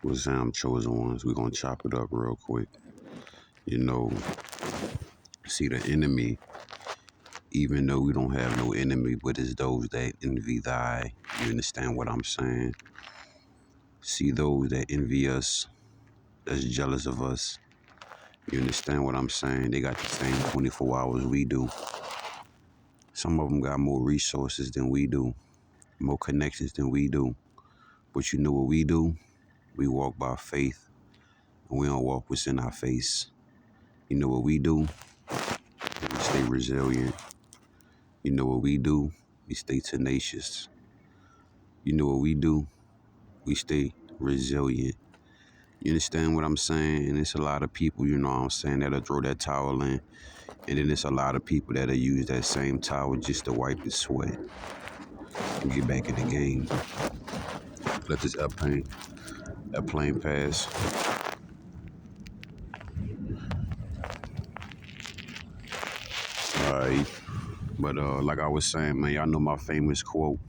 with Chosen Ones. We're gonna chop it up real quick. You know, see the enemy, even though we don't have no enemy, but it's those that envy thy. You understand what I'm saying? See those that envy us, that's jealous of us. You understand what I'm saying? They got the same 24 hours we do. Some of them got more resources than we do, more connections than we do. But you know what we do? We walk by faith, and we don't walk what's in our face. You know what we do? We stay resilient. You know what we do? We stay tenacious. You know what we do? We stay resilient. You understand what I'm saying? And it's a lot of people, you know what I'm saying, that'll throw that towel in. And then there's a lot of people that'll use that same towel just to wipe the sweat and get back in the game. Let this airplane pass. Alright. But like I was saying, man, y'all know my famous quote.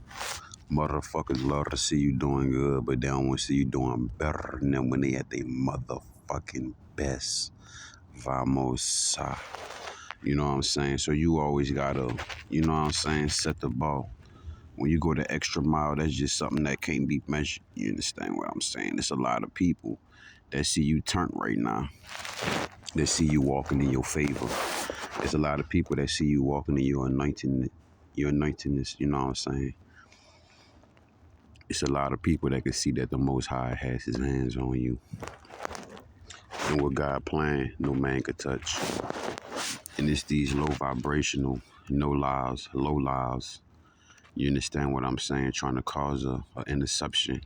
Motherfuckers love to see you doing good, but they don't want to see you doing better than when they at their motherfucking best. Vamos. You know what I'm saying? So you always gotta, you know what I'm saying, set the ball. When you go the extra mile, that's just something that can't be measured. You understand what I'm saying? There's a lot of people that see you turn right now. That see you walking in your favor. There's a lot of people that see you walking in your anointingness, you know what I'm saying? It's a lot of people that can see that the Most High has his hands on you. And what God planned, no man could touch. And it's these low vibrational, low lives. You understand what I'm saying? Trying to cause a interception,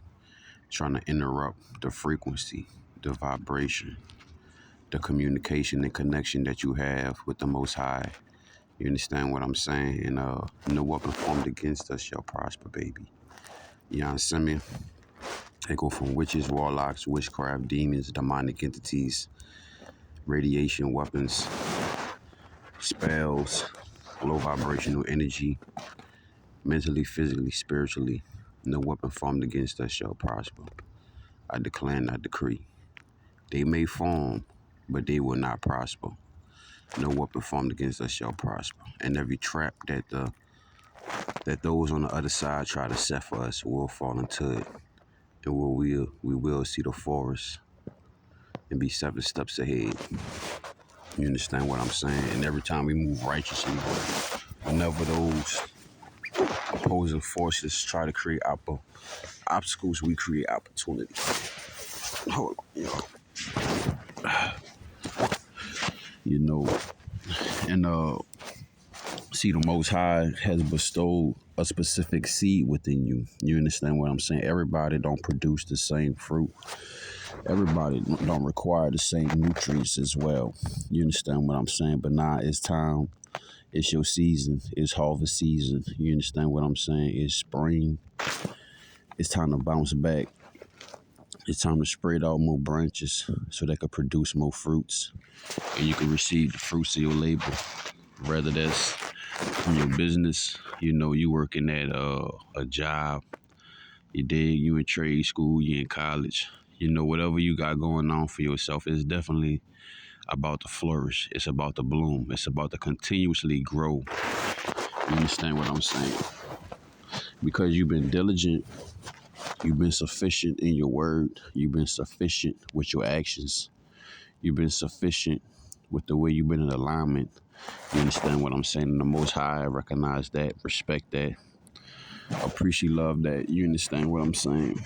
trying to interrupt the frequency, the vibration, the communication and connection that you have with the Most High. You understand what I'm saying? And no weapon formed against us shall prosper, baby. You understand me? They go from witches, warlocks, witchcraft, demons, demonic entities, radiation weapons, spells, low vibrational energy, mentally, physically, spiritually. No weapon formed against us shall prosper. I declare and I decree. They may form, but they will not prosper. No weapon formed against us shall prosper. And every trap that those on the other side try to set for us will fall into it. And we will see the forest and be 7 steps ahead. You understand what I'm saying? And every time we move righteously, whenever those opposing forces try to create obstacles, we create opportunity. Hold on, you know, and see, the Most High has bestowed a specific seed within you. You understand what I'm saying? Everybody don't produce the same fruit. Everybody don't require the same nutrients as well. You understand what I'm saying? But now it's time. It's your season. It's harvest season. You understand what I'm saying? It's spring. It's time to bounce back. It's time to spread out more branches so they can produce more fruits. And you can receive the fruits of your labor. Whether that's from your business, you know, you working at a job, you dig, you in trade school, you in college, you know, whatever you got going on for yourself, it's definitely about to flourish. It's about to bloom. It's about to continuously grow. You understand what I'm saying? Because you've been diligent, you've been sufficient in your word, you've been sufficient with your actions, you've been sufficient with the way you've been in alignment. You understand what I'm saying? And the Most High, I recognize that, respect that, appreciate, love that. You understand what I'm saying?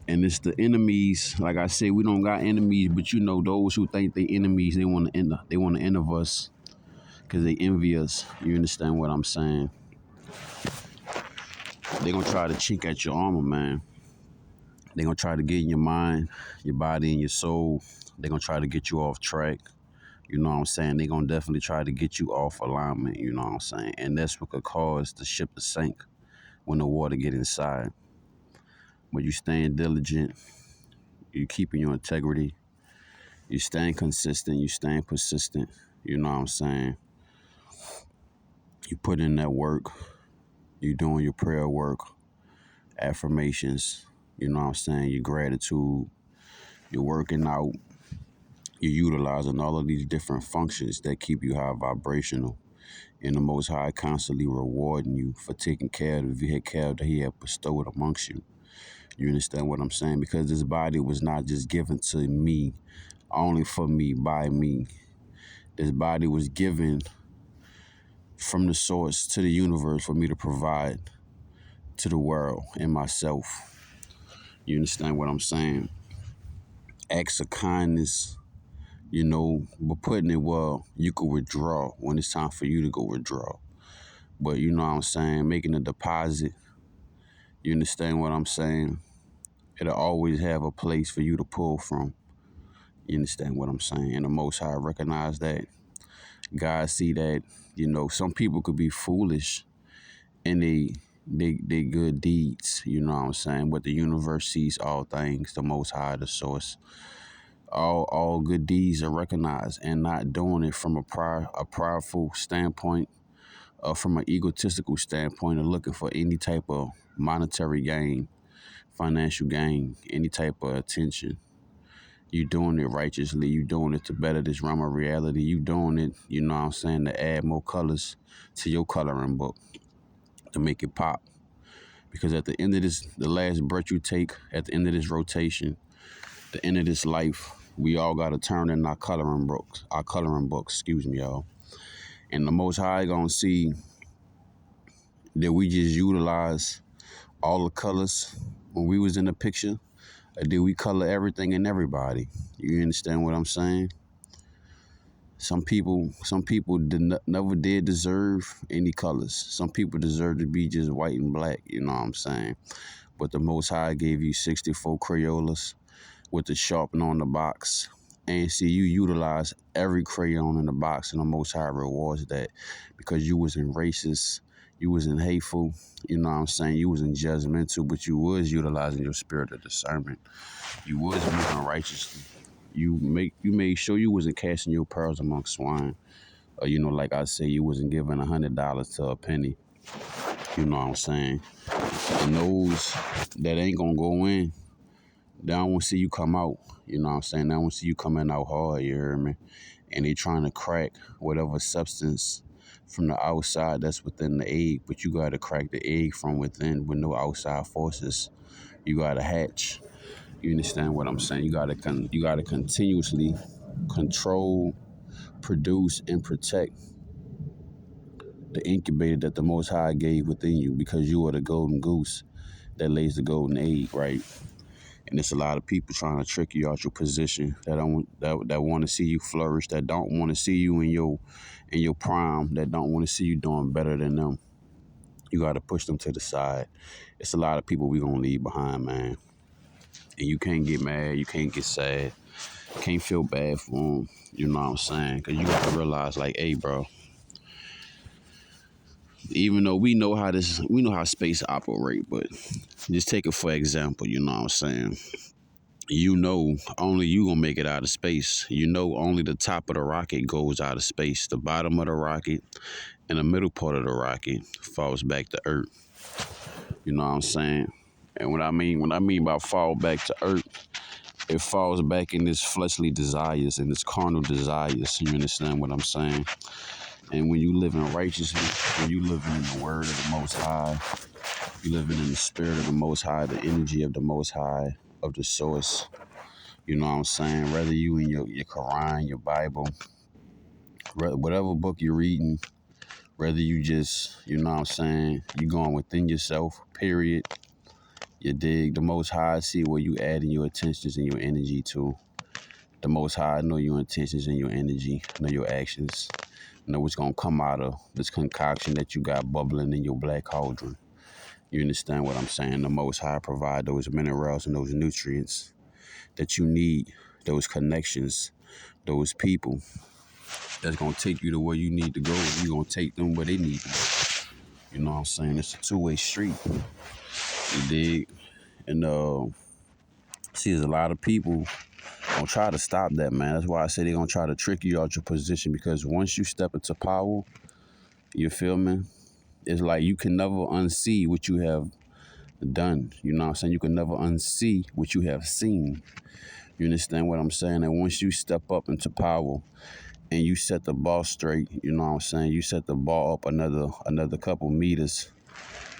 And it's the enemies. Like I said, we don't got enemies, but you know, those who think they enemies, they want to end of us because they envy us. You understand what I'm saying? They gonna try to chink at your armor, man. They gonna try to get in your mind, your body, and your soul. They gonna try to get you off track. You know what I'm saying? They gonna definitely try to get you off alignment. You know what I'm saying? And that's what could cause the ship to sink when the water get inside. But you staying diligent, you keeping your integrity, you staying consistent, you staying persistent. You know what I'm saying? You put in that work, you doing your prayer work, affirmations, You know what I'm saying? Your gratitude, you're working out, you're utilizing all of these different functions that keep you high vibrational. And the Most High constantly rewarding you for taking care of the care that He had bestowed amongst you. You understand what I'm saying? Because this body was not just given to me, only for me, by me. This body was given from the source to the universe for me to provide to the world and myself. You understand what I'm saying? Acts of kindness, but putting it well, you could withdraw when it's time for you to go withdraw. But you know what I'm saying? Making a deposit, you understand what I'm saying? It'll always have a place for you to pull from. You understand what I'm saying? And the Most High recognize that. God see that, some people could be foolish in they good deeds, you know what I'm saying? But the universe sees all things, the Most High, the source. All good deeds are recognized, and not doing it from a prideful standpoint, from an egotistical standpoint, of looking for any type of monetary gain, financial gain, any type of attention. You doing it righteously. You doing it to better this realm of reality. You doing it, you know what I'm saying, to add more colors to your coloring book, to make it pop. Because at the end of this, the last breath you take, at the end of this rotation, the end of this life, we all got to turn in our coloring books, excuse me, y'all. And the Most High gonna see that we just utilize all the colors when we was in the picture, or did we color everything and everybody? You understand what I'm saying? Some people never did deserve any colors. Some people deserve to be just white and black, you know what I'm saying? But the Most High gave you 64 Crayolas with the sharpener on the box. And see, you utilize every crayon in the box, and the Most High rewards that, because you wasn't racist, you wasn't hateful, you know what I'm saying? You wasn't judgmental, but you was utilizing your spirit of discernment. You was moving righteously. You made sure you wasn't casting your pearls among swine. Or, like I say, you wasn't giving $100 to a penny. You know what I'm saying? And those that ain't gonna go in, they don't want to see you come out. You know what I'm saying? They don't want to see you coming out hard, you hear me? And they trying to crack whatever substance from the outside that's within the egg, but you got to crack the egg from within with no outside forces. You got to hatch. You understand what I'm saying? You got to continuously control, produce, and protect the incubator that the Most High gave within you, because you are the golden goose that lays the golden egg, right? And there's a lot of people trying to trick you out your position, that want to see you flourish, that don't want to see you in your prime, that don't want to see you doing better than them. You got to push them to the side. It's a lot of people we gonna leave behind, man. And you can't get mad, you can't get sad, you can't feel bad for them. You know what I'm saying? Because you got to realize, like, hey, bro, even though we know how space operate, but just take it for example. You know what I'm saying? Only you gonna make it out of space. Only the top of the rocket goes out of space. The bottom of the rocket and the middle part of the rocket falls back to Earth. You know what I'm saying? And when I mean by fall back to Earth, it falls back in its fleshly desires and its carnal desires. You understand what I'm saying? And when you live in righteously, when you living in the word of the Most High, you living in the spirit of the Most High, the energy of the Most High, of the source. You know what I'm saying? Whether you in your Quran, your Bible, whatever book you're reading, whether you just, you know what I'm saying, you going within yourself, period. You dig? The Most High see where you adding your attentions and your energy to. The Most High know your intentions and your energy, know your actions, know what's going to come out of this concoction that you got bubbling in your black cauldron. You understand what I'm saying? The Most High provide those minerals and those nutrients that you need, those connections, those people that's going to take you to where you need to go. You're going to take them where they need to go. You know what I'm saying? It's a two-way street. You dig? And see, there's a lot of people gonna try to stop that, man. That's why I say they're gonna try to trick you out your position, because once you step into power, you feel me? It's like you can never unsee what you have done. You know what I'm saying? You can never unsee what you have seen. You understand what I'm saying? And once you step up into power and you set the ball straight, you know what I'm saying? You set the ball up another couple meters.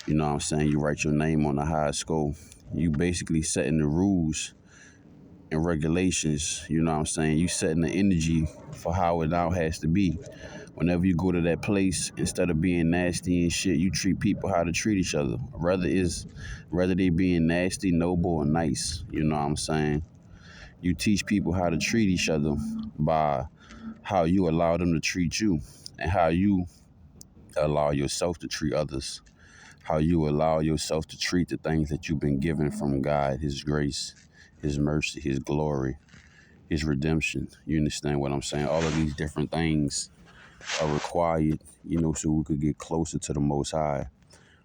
You know what I'm saying? You write your name on the high score. You basically setting the rules and regulations. You know what I'm saying? You setting the energy for how it now has to be. Whenever you go to that place, instead of being nasty and shit, you treat people how to treat each other. Whether they being nasty, noble, or nice. You know what I'm saying? You teach people how to treat each other by how you allow them to treat you, and how you allow yourself to treat others. How you allow yourself to treat the things that you've been given from God, His grace, His mercy, His glory, His redemption. You understand what I'm saying? All of these different things are required, so we could get closer to the Most High.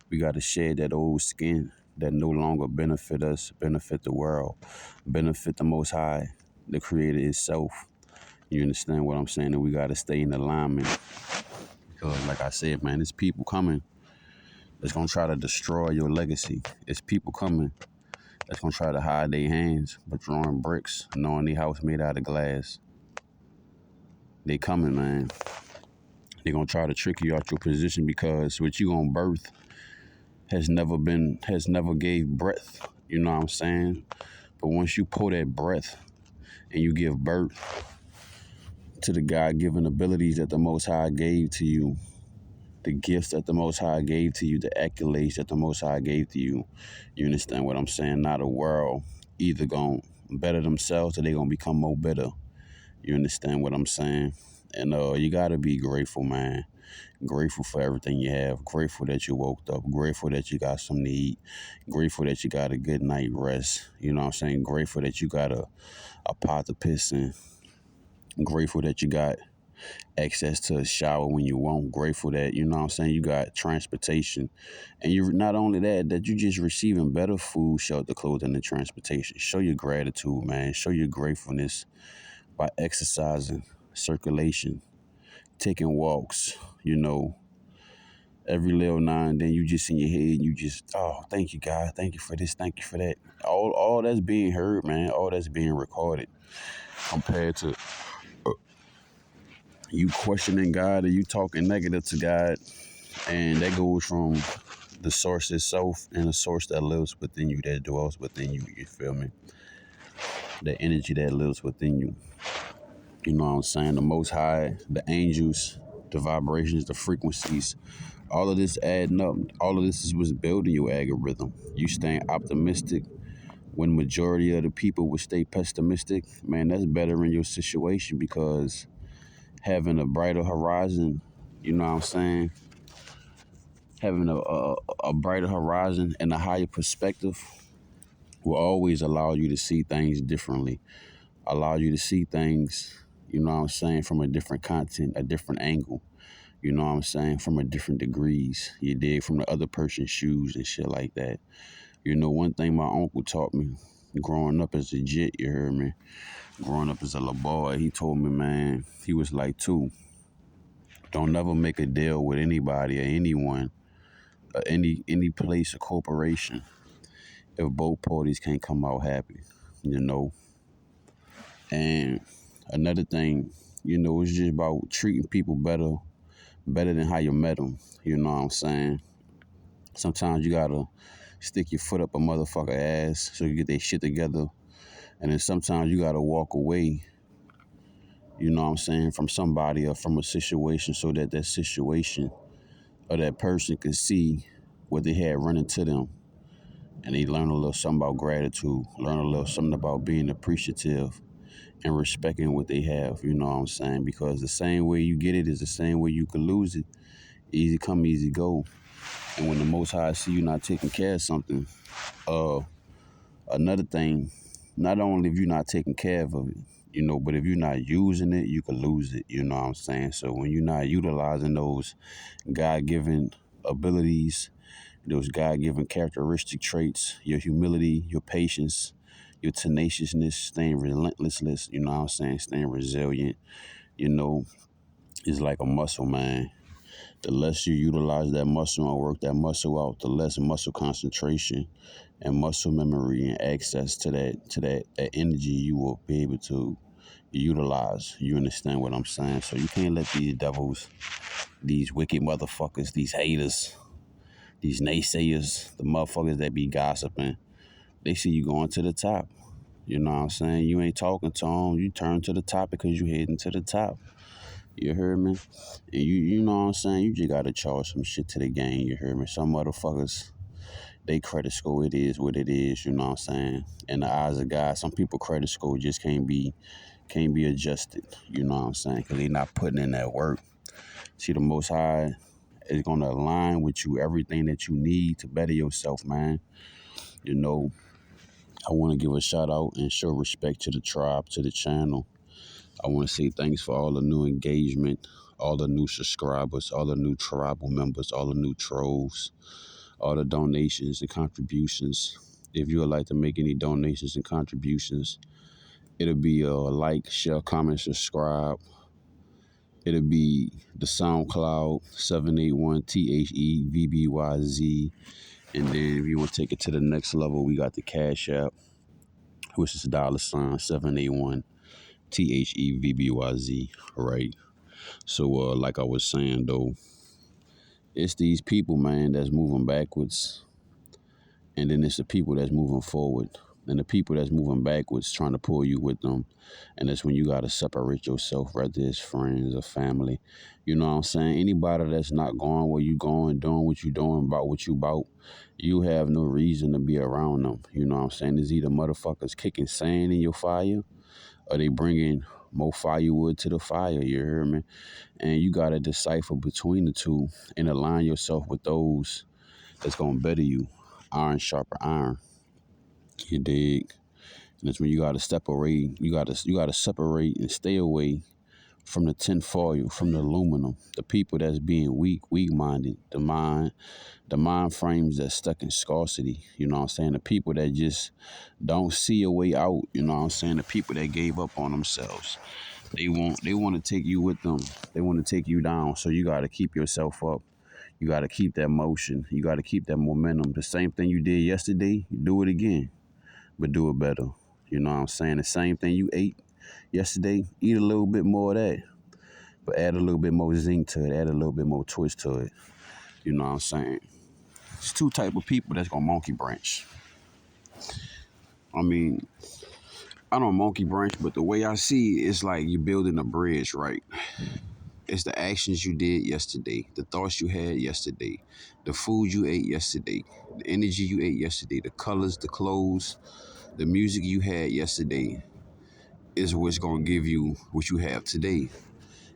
We got to shed that old skin that no longer benefit us, benefit the world, benefit the Most High, the Creator itself. You understand what I'm saying? And we got to stay in alignment. Because like I said, man, there's people coming that's going to try to destroy your legacy. It's people coming that's going to try to hide their hands, but throwing bricks, knowing their house made out of glass. They coming, man. They're going to try to trick you out your position because what you on birth has never gave breath. You know what I'm saying? But once you pull that breath and you give birth to the God-given abilities that the Most High gave to you, the gifts that the Most High gave to you, the accolades that the Most High gave to you, you understand what I'm saying? Not a world either going to better themselves or they going to become more bitter. You understand what I'm saying? And you got to be grateful, man. Grateful for everything you have. Grateful that you woke up. Grateful that you got something to eat. Grateful that you got a good night rest. You know what I'm saying? Grateful that you got a pot to piss in. Grateful that you got access to a shower when you want. Grateful that, you know what I'm saying, you got transportation. And you not only that you just receiving better food, shelter, clothing, and transportation. Show your gratitude, man. Show your gratefulness by exercising, circulation, taking walks, every little now and then you just in your head, you just, oh, thank you, God. Thank you for this. Thank you for that. All that's being heard, man. All that's being recorded compared to you questioning God or you talking negative to God. And that goes from the source itself and the source that lives within you, that dwells within you. You feel me? The energy that lives within you. You know what I'm saying? The Most High, the angels, the vibrations, the frequencies, all of this adding up. All of this is what's building your algorithm. You staying optimistic when majority of the people would stay pessimistic. Man, that's better in your situation because having a brighter horizon, you know what I'm saying? Having a brighter horizon and a higher perspective will always allow you to see things differently. Allow you to see things, you know what I'm saying, from a different content, a different angle. You know what I'm saying? From a different degrees. You dig? From the other person's shoes and shit like that. One thing my uncle taught me growing up as a jit, you heard me? Growing up as a little boy, he told me, man, he was like, too, don't never make a deal with anybody or anyone or any place or corporation if both parties can't come out happy, And another thing, it's just about treating people better than how you met them. You know what I'm saying? Sometimes you gotta stick your foot up a motherfucker ass so you get their shit together. And then sometimes you gotta walk away, you know what I'm saying, from somebody or from a situation so that that situation or that person can see what they had running to them. And they learn a little something about gratitude, learn a little something about being appreciative and respecting what they have, you know what I'm saying? Because the same way you get it is the same way you could lose it. Easy come, easy go. And when the Most High see you not taking care of something, another thing, not only if you're not taking care of it, but if you're not using it, you could lose it, you know what I'm saying? So when you're not utilizing those God-given abilities, those God-given characteristic traits, your humility, your patience, your tenaciousness, staying relentless, you know what I'm saying, staying resilient, it's like a muscle, man. The less you utilize that muscle and work that muscle out, the less muscle concentration and muscle memory and access to that energy you will be able to utilize. You understand what I'm saying? So you can't let these devils, these wicked motherfuckers, these haters, these naysayers, the motherfuckers that be gossiping, they see you going to the top. You know what I'm saying? You ain't talking to them. You turn to the top because you heading to the top. You heard me? And you know what I'm saying? You just gotta charge some shit to the game. You heard me? Some motherfuckers, they credit score, it is what it is. You know what I'm saying? In the eyes of God, some people credit score just can't be adjusted. You know what I'm saying? Because they not putting in that work. See, the Most High is gonna align with you everything that you need to better yourself, man. You know, I want to give a shout out and show respect to the tribe, to the channel. I want to say thanks for all the new engagement, all the new subscribers, all the new tribal members, all the new trolls, all the donations and contributions. If you would like to make any donations and contributions, it'll be a like, share, comment, subscribe. It'll be the SoundCloud 781 THEVBYZ. And then if you want to take it to the next level, we got the Cash App, which is $ 781 THEVBYZ, right? So, like I was saying though, it's these people, man, that's moving backwards, and then it's the people that's moving forward, and the people that's moving backwards trying to pull you with them, and that's when you gotta separate yourself, whether it's friends or family. You know what I'm saying? Anybody that's not going where you going, doing what you doing, about what you about, you have no reason to be around them. You know what I'm saying? It's either motherfuckers kicking sand in your fire, or they bringing more firewood to the fire, you hear me? And you got to decipher between the two and align yourself with those that's going to better you. Iron sharper iron, you dig? And that's when you got to separate. You got to separate and stay away from the tin foil, from the aluminum, the people that's being weak-minded, the mind frames that's stuck in scarcity, you know what I'm saying? The people that just don't see a way out, you know what I'm saying? The people that gave up on themselves. They want to take you with them. They want to take you down. So you got to keep yourself up. You got to keep that motion. You got to keep that momentum. The same thing you did yesterday, you do it again, but do it better. You know what I'm saying? The same thing you ate yesterday, eat a little bit more of that, but add a little bit more zinc to it, add a little bit more twist to it. You know what I'm saying? It's two type of people that's gonna monkey branch. I mean, I don't monkey branch, but the way I see it, it's like you're building a bridge, right? It's the actions you did yesterday, the thoughts you had yesterday, the food you ate yesterday, the energy you ate yesterday, the colors, the clothes, the music you had yesterday is what's gonna give you what you have today.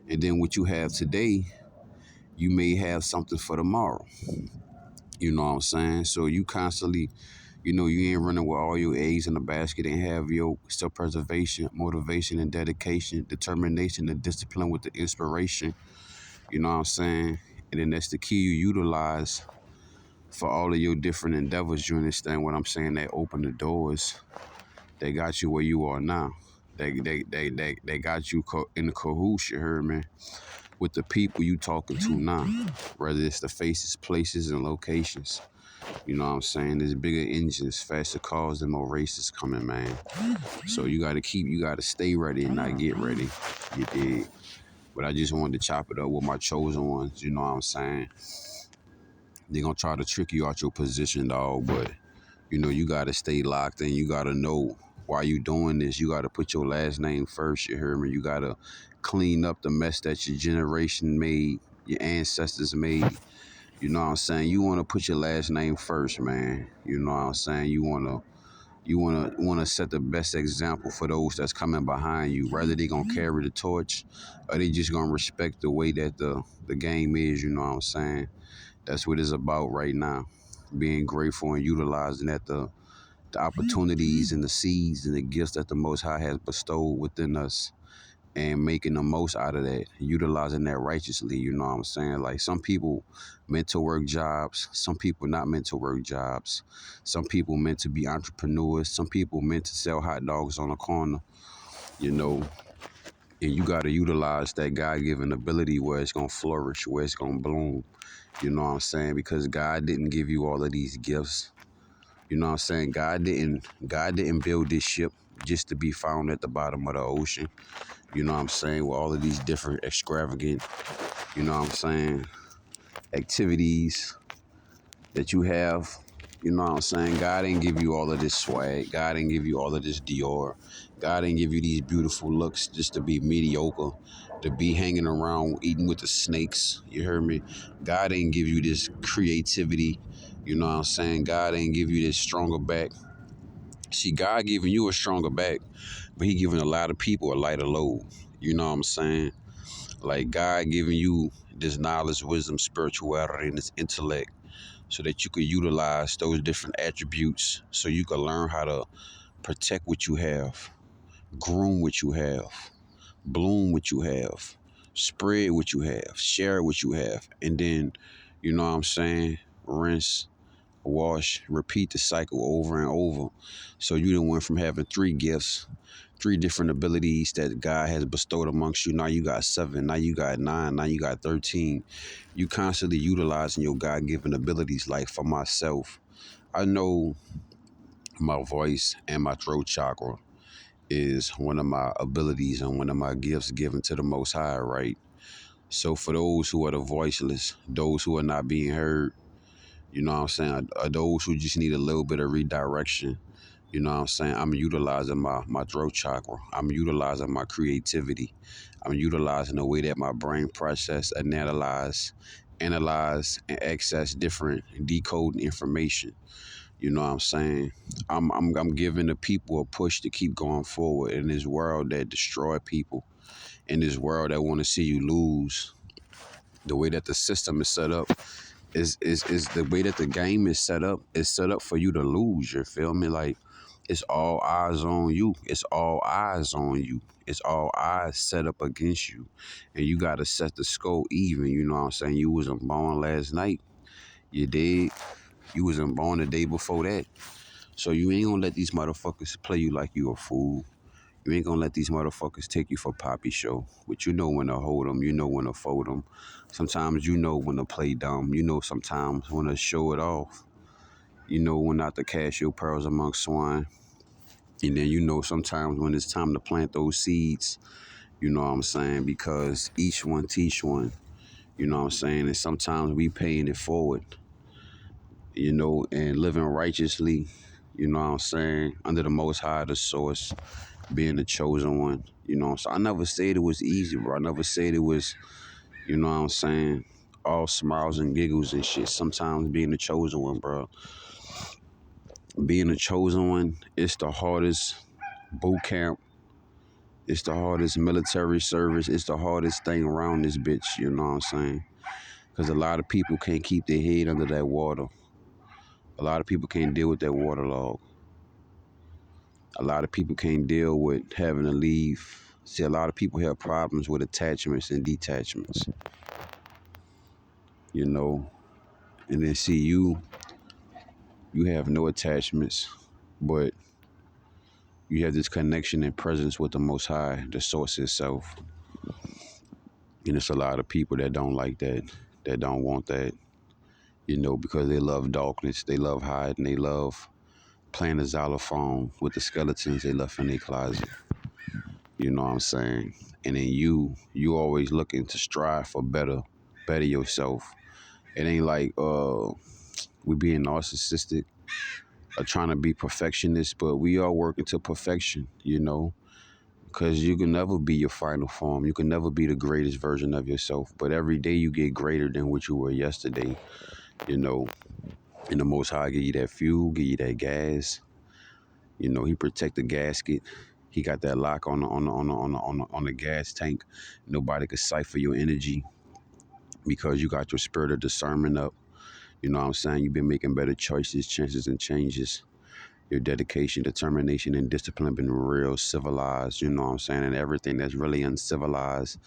And then what you have today, you may have something for tomorrow. You know what I'm saying? So you constantly, you ain't running with all your eggs in the basket and have your self-preservation, motivation, and dedication, determination, and discipline with the inspiration. You know what I'm saying? And then that's the key you utilize for all of your different endeavors. You understand what I'm saying? They open the doors. They got you where you are now. They got you in the cahoots, you heard me, with the people you talking to now. Whether it's the faces, places, and locations. You know what I'm saying? There's bigger engines, faster cars, and more races coming, man. So you gotta stay ready and not get ready. You dig? But I just wanted to chop it up with my chosen ones, you know what I'm saying? They're gonna try to trick you out your position, dog, but you gotta stay locked in. You gotta know why you doing this. You gotta put your last name first, you hear me? You gotta clean up the mess that your generation made, your ancestors made. You know what I'm saying? You wanna put your last name first, man. You know what I'm saying? You wanna set the best example for those that's coming behind you. Whether they gonna carry the torch or they just gonna respect the way that the game is, you know what I'm saying? That's what it's about right now. Being grateful and utilizing that the opportunities and the seeds and the gifts that the Most High has bestowed within us and making the most out of that, utilizing that righteously, you know what I'm saying? Like some people meant to work jobs, some people not meant to work jobs, some people meant to be entrepreneurs, some people meant to sell hot dogs on the corner, you know. And you got to utilize that God-given ability where it's going to flourish, where it's going to bloom. You know what I'm saying? Because God didn't give you all of these gifts. You know what I'm saying? God didn't build this ship just to be found at the bottom of the ocean. You know what I'm saying? With all of these different extravagant, you know what I'm saying, activities that you have. You know what I'm saying? God didn't give you all of this swag. God didn't give you all of this Dior. God didn't give you these beautiful looks just to be mediocre, to be hanging around eating with the snakes. You heard me? God didn't give you this creativity. You know what I'm saying? God didn't give you this stronger back. See, God giving you a stronger back, but he giving a lot of people a lighter load. You know what I'm saying? Like God giving you this knowledge, wisdom, spirituality, and this intellect so that you could utilize those different attributes so you can learn how to protect what you have, groom what you have, bloom what you have, spread what you have, share what you have, and then, you know what I'm saying, rinse, wash, repeat the cycle over and over. So you done went from having 3 gifts, 3 different abilities that God has bestowed amongst you. Now you got 7, now you got 9, now you got 13. You constantly utilizing your God-given abilities. Like for myself, I know my voice and my throat chakra is one of my abilities and one of my gifts given to the Most High, right? So for those who are the voiceless, those who are not being heard, you know what I'm saying, are those who just need a little bit of redirection, you know what I'm saying, I'm utilizing my throat chakra. I'm utilizing my creativity. I'm utilizing the way that my brain process and analyze, and access different decoding information. You know what I'm saying? I'm giving the people a push to keep going forward in this world that destroy people, in this world that want to see you lose. The way that the system is set up is the way that the game is set up. It's set up for you to lose. You feel me? Like it's all eyes on you. It's all eyes on you. It's all eyes set up against you, and you got to set the score even. You know what I'm saying? You wasn't born last night. You did. You wasn't born the day before that. So you ain't gonna let these motherfuckers play you like you a fool. You ain't gonna let these motherfuckers take you for Poppy show. But you know when to hold them. You know when to fold them. Sometimes you know when to play dumb. You know sometimes when to show it off. You know when not to cast your pearls amongst swine. And then you know sometimes when it's time to plant those seeds. You know what I'm saying? Because each one teach one. You know what I'm saying? And sometimes we paying it forward. You know, and living righteously. You know what I'm saying? Under the Most High, the source, being the chosen one. You know, so I never said it was easy, bro. I never said it was, you know what I'm saying, all smiles and giggles and shit. Sometimes being the chosen one, bro. Being the chosen one, it's the hardest boot camp. It's the hardest military service. It's the hardest thing around this bitch, you know what I'm saying? Because a lot of people can't keep their head under that water. A lot of people can't deal with that waterlog. A lot of people can't deal with having to leave. See, a lot of people have problems with attachments and detachments, you know. And then see you have no attachments, but you have this connection and presence with the Most High, the source itself. And it's a lot of people that don't like that, that don't want that, you know, because they love darkness, they love hiding, they love playing the xylophone with the skeletons they left in their closet. You know what I'm saying? And then you always looking to strive for better yourself. It ain't like we being narcissistic or trying to be perfectionists, but we are working to perfection, you know, because you can never be your final form. You can never be the greatest version of yourself, but every day you get greater than what you were yesterday, you know. And the Most High give you that fuel, give you that gas. You know, he protect the gasket. He got that lock on the gas tank. Nobody could cipher your energy because you got your spirit of discernment up. You know what I'm saying? You've been making better choices, chances, and changes. Your dedication, determination, and discipline been real civilized. You know what I'm saying? And everything that's really uncivilized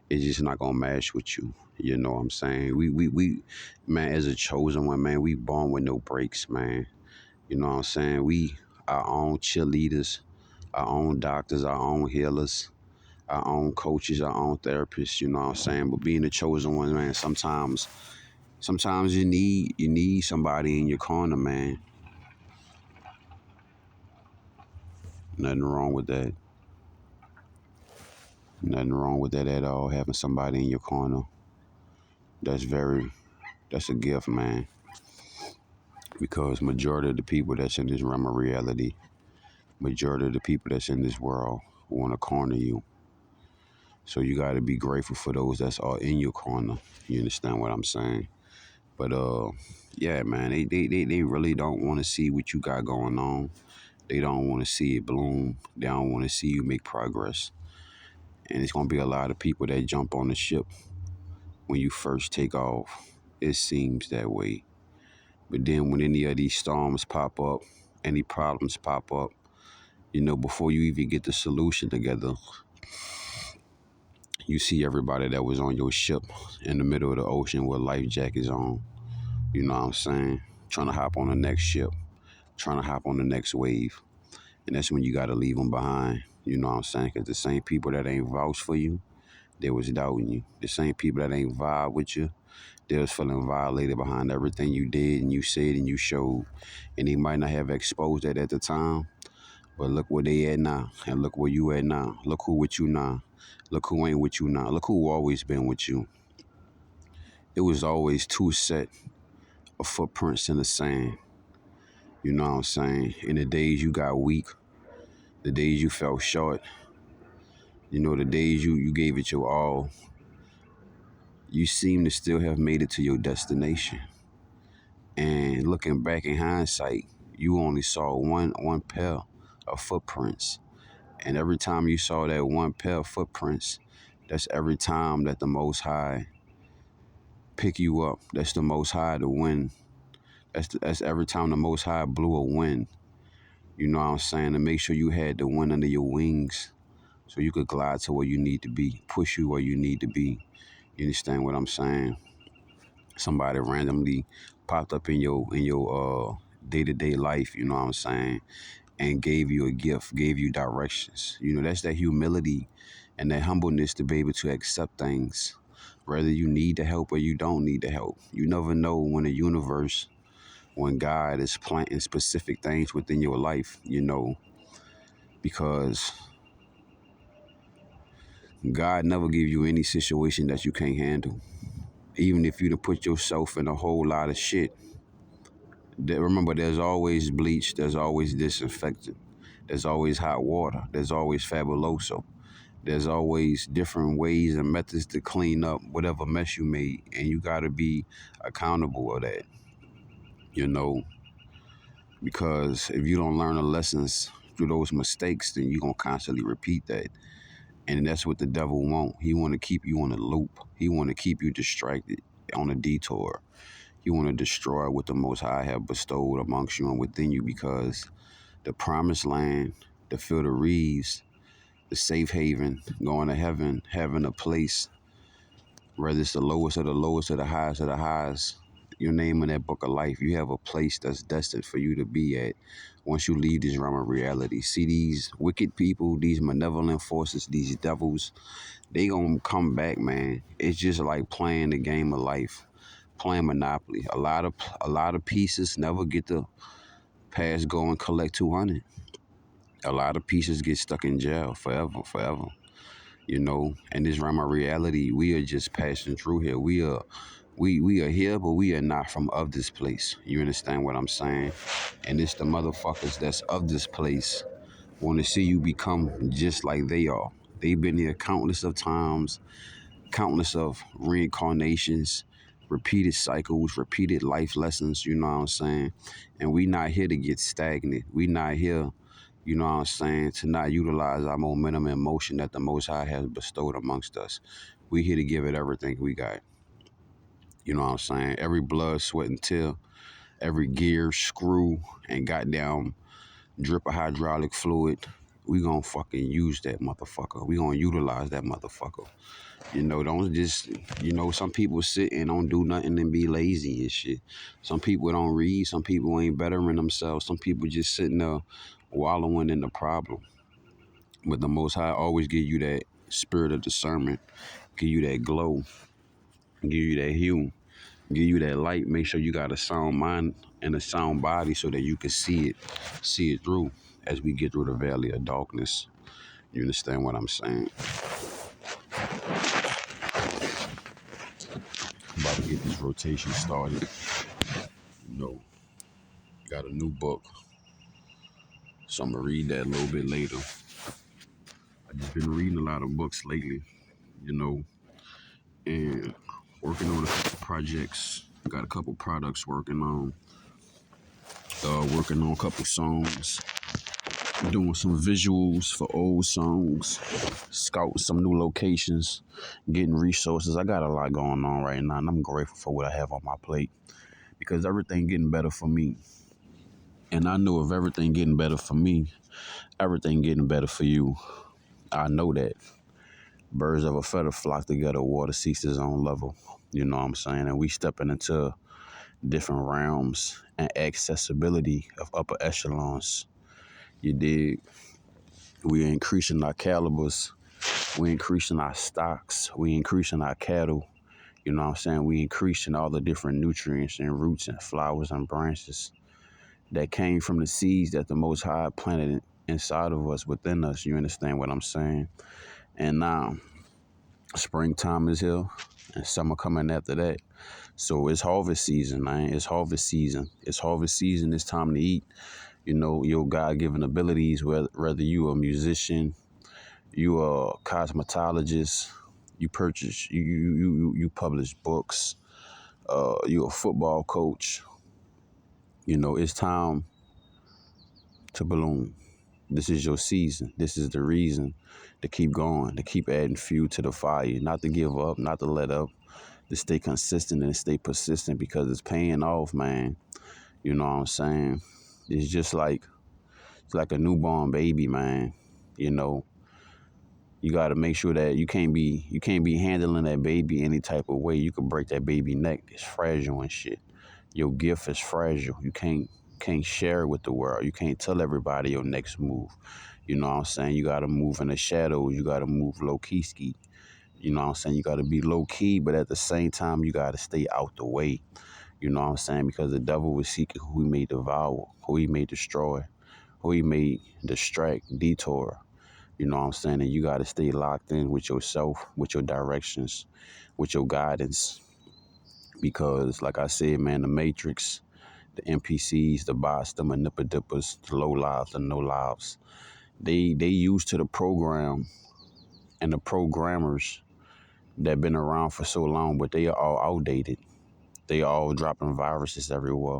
is just not gonna match with you. You know what I'm saying? We man, as a chosen one, man, we born with no breaks, man. You know what I'm saying? We our own cheerleaders, our own doctors, our own healers, our own coaches, our own therapists, you know what I'm saying? But being the chosen one, man, sometimes you need somebody in your corner, man. Nothing wrong with that. Nothing wrong with that at all, having somebody in your corner. That's that's a gift, man. Because majority of the people that's in this realm of reality, majority of the people that's in this world want to corner you. So you got to be grateful for those that's all in your corner. You understand what I'm saying? But yeah, man, they really don't want to see what you got going on. They don't want to see it bloom. They don't want to see you make progress. And it's gonna be a lot of people that jump on the ship when you first take off. It seems that way. But then when any of these storms pop up, any problems pop up, before you even get the solution together, you see everybody that was on your ship in the middle of the ocean with life jackets on. You know what I'm saying? Trying to hop on the next ship, trying to hop on the next wave. And that's when you got to leave them behind. You know what I'm saying? Because the same people that ain't vouched for you, they was doubting you. The same people that ain't vibe with you, they was feeling violated behind everything you did and you said and you showed. And they might not have exposed that at the time, but look where they at now. And look where you at now. Look who with you now. Look who ain't with you now. Look who always been with you. It was always two set of footprints in the sand. You know what I'm saying? In the days you got weak, the days you fell short, the days you gave it your all, you seem to still have made it to your destination. And looking back in hindsight, you only saw one pair of footprints. And every time you saw that one pair of footprints, that's every time that the Most High pick you up. That's the Most High to win. That's every time the Most High blew a wind. You know what I'm saying? To make sure you had the wind under your wings so you could glide to where you need to be, push you where you need to be. You understand what I'm saying? Somebody randomly popped up in your day-to-day life, you know what I'm saying, and gave you a gift, gave you directions. That's that humility and that humbleness to be able to accept things, whether you need the help or you don't need the help. You never know when God is planting specific things within your life, because God never give you any situation that you can't handle. Even if you to put yourself in a whole lot of shit, remember there's always bleach, there's always disinfectant, there's always hot water, there's always fabuloso. There's always different ways and methods to clean up whatever mess you made, and you got to be accountable of that, because if you don't learn the lessons through those mistakes, then you're going to constantly repeat that. And that's what the devil want. He want to keep you on a loop. He want to keep you distracted on a detour. He want to destroy what the Most High have bestowed amongst you and within you, because the promised land, the field of reeds, the safe haven, going to heaven, having a place, whether it's the lowest of the lowest or the highest of the highest, your name in that book of life, you have a place that's destined for you to be at once you leave this realm of reality. See, these wicked people, these malevolent forces, these devils, they gonna come back, man. It's just like playing the game of life, playing Monopoly. A lot of pieces never get to pass go and collect 200. A lot of pieces get stuck in jail forever. In this realm of reality, we are just passing through here. We are here, but we are not from of this place. You understand what I'm saying? And it's the motherfuckers that's of this place want to see you become just like they are. They've been here countless of times, countless of reincarnations, repeated cycles, repeated life lessons, you know what I'm saying? And we not here to get stagnant. We not here, you know what I'm saying, to not utilize our momentum and motion that the Most High has bestowed amongst us. We here to give it everything we got. You know what I'm saying? Every blood, sweat, and tear, every gear, screw, and goddamn drip of hydraulic fluid, we gonna fucking use that motherfucker. We gonna utilize that motherfucker. Don't just, some people sit and don't do nothing and be lazy and shit. Some people don't read. Some people ain't bettering themselves. Some people just sitting there wallowing in the problem. But the Most High always give you spirit of discernment, give you that glow, give you that hue, give you that light. Make sure you got a sound mind and a sound body so that you can see it through as we get through the valley of darkness. You understand what I'm saying? About to get this rotation started. You know, got a new book, so I'm gonna read that a little bit later. I just been reading a lot of books lately, you know, and working on a couple projects. Got a couple products working on a couple songs, doing some visuals for old songs, scouting some new locations, getting resources. I got a lot going on right now, and I'm grateful for what I have on my plate because everything getting better for me. And I know if everything getting better for me, everything getting better for you. I know that. Birds of a feather flock together, water seeks its own level. You know what I'm saying? And we stepping into different realms and accessibility of upper echelons. You dig? We increasing our calibers. We increasing our stocks. We increasing our cattle. You know what I'm saying? We increasing all the different nutrients and roots and flowers and branches that came from the seeds that the Most High planted inside of us, within us. You understand what I'm saying? And now, springtime is here and summer coming after that. So it's harvest season, man. It's harvest season. It's harvest season. It's time to eat. You know, your God-given abilities, whether you a musician, you a cosmetologist, you publish books, you a football coach. You know, it's time to bloom. This is your season. This is the reason to keep going, to keep adding fuel to the fire, not to give up, not to let up, to stay consistent and stay persistent because it's paying off, man. You know what I'm saying? It's like a newborn baby, man. You know, you got to make sure that you can't be handling that baby any type of way. You could break that baby neck. It's fragile and shit. Your gift is fragile. You can't share it with the world. You can't tell everybody your next move. You know what I'm saying? You got to move in the shadows. You got to move low key ski. You know what I'm saying? You got to be low key, but at the same time, you got to stay out the way. You know what I'm saying? Because the devil was seeking who he may devour, who he may destroy, who he may distract, detour. You know what I'm saying? And you got to stay locked in with yourself, with your directions, with your guidance. Because, like I said, man, the Matrix, the NPCs, the bots, the manipulatippers, the low lives, the no lives, they used to the program and the programmers that been around for so long, but they are all outdated. They all dropping viruses everywhere.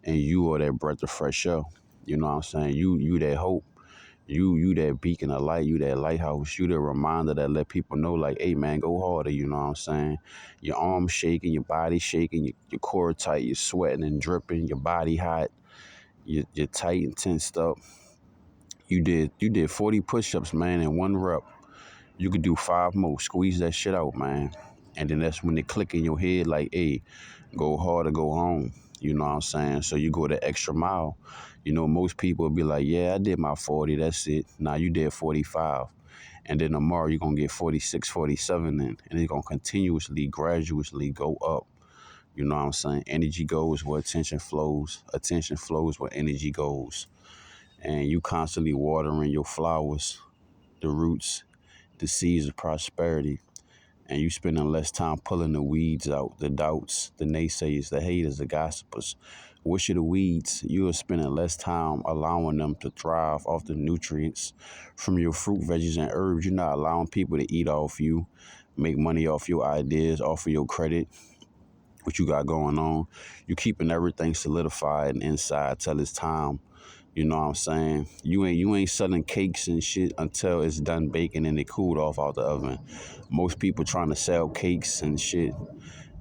And you are that breath of fresh air. You know what I'm saying? You that hope. You that beacon of light, you that lighthouse, you that reminder that let people know like, hey man, go harder, you know what I'm saying? Your arms shaking, your body shaking, your core tight, you're sweating and dripping, your body hot, you're tight and tensed up. You did 40 push-ups, man, in one rep. You could do 5 more, squeeze that shit out, man. And then that's when they click in your head like, hey, go hard or go home. You know what I'm saying? So you go the extra mile. You know, most people will be like, yeah, I did my 40, that's it. Now you did 45. And then tomorrow you're going to get 46, 47 in. And it's going to continuously, gradually go up. You know what I'm saying? Energy goes where attention flows. Attention flows where energy goes. And you constantly watering your flowers, the roots, the seeds of prosperity. And you spending less time pulling the weeds out, the doubts, the naysayers, the haters, the gossipers. Wish you the weeds. You are spending less time allowing them to thrive off the nutrients from your fruit, veggies, and herbs. You're not allowing people to eat off you, make money off your ideas, off of your credit, what you got going on. You keeping everything solidified and inside till it's time. You know what I'm saying? You ain't selling cakes and shit until it's done baking and it cooled off out the oven. Most people trying to sell cakes and shit,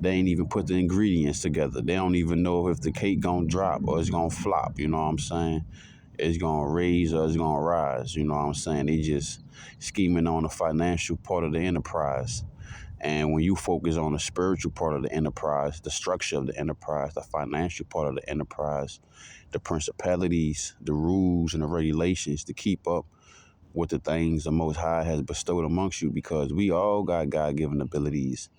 they ain't even put the ingredients together. They don't even know if the cake gonna drop or it's gonna flop. You know what I'm saying? It's gonna raise or it's gonna rise. You know what I'm saying? They just scheming on the financial part of the enterprise. And when you focus on the spiritual part of the enterprise, the structure of the enterprise, the financial part of the enterprise, the principalities, the rules and the regulations to keep up with the things the Most High has bestowed amongst you, because we all got God-given abilities.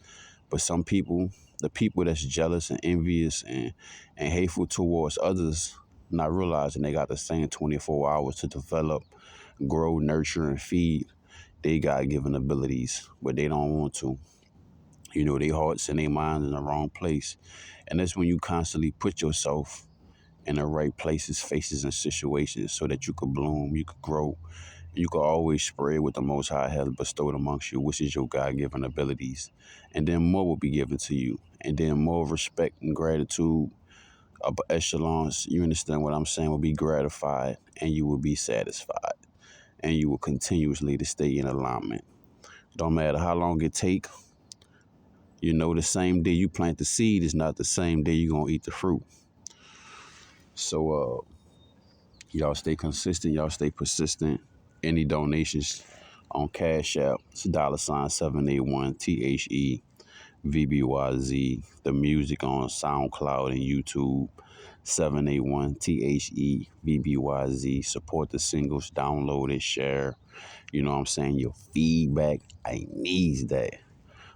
But some people, the people that's jealous and envious and hateful towards others, not realizing they got the same 24 hours to develop, grow, nurture, and feed they God-given abilities, but they don't want to. You know, their hearts and their minds in the wrong place. And that's when you constantly put yourself in the right places, faces, and situations so that you could bloom, you could grow, you can always spread what the Most High has bestowed amongst you, which is your God-given abilities. And then more will be given to you. And then more respect and gratitude, upper echelons, you understand what I'm saying, will be gratified, and you will be satisfied. And you will continuously to stay in alignment. Don't matter how long it take. You know, the same day you plant the seed is not the same day you're going to eat the fruit. So, y'all stay consistent. Y'all stay persistent. Any donations on Cash App, it's $781THEVBYZ. The music on SoundCloud and YouTube, 781THEVBYZ. Support the singles, download it, share. You know what I'm saying? Your feedback, I need that.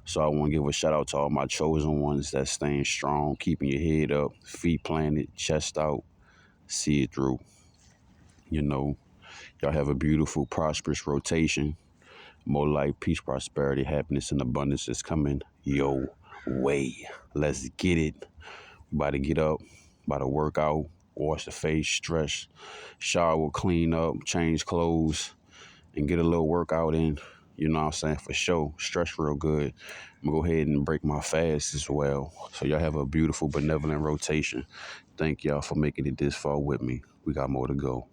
So I want to give a shout out to all my chosen ones that's staying strong, keeping your head up, feet planted, chest out, see it through. You know, y'all have a beautiful, prosperous rotation. More life, peace, prosperity, happiness, and abundance is coming your way. Let's get it. About to get up, about to work out, wash the face, stretch, shower, clean up, change clothes, and get a little workout in. You know what I'm saying? For sure. Stretch real good. I'm going to go ahead and break my fast as well. So y'all have a beautiful, benevolent rotation. Thank y'all for making it this far with me. We got more to go.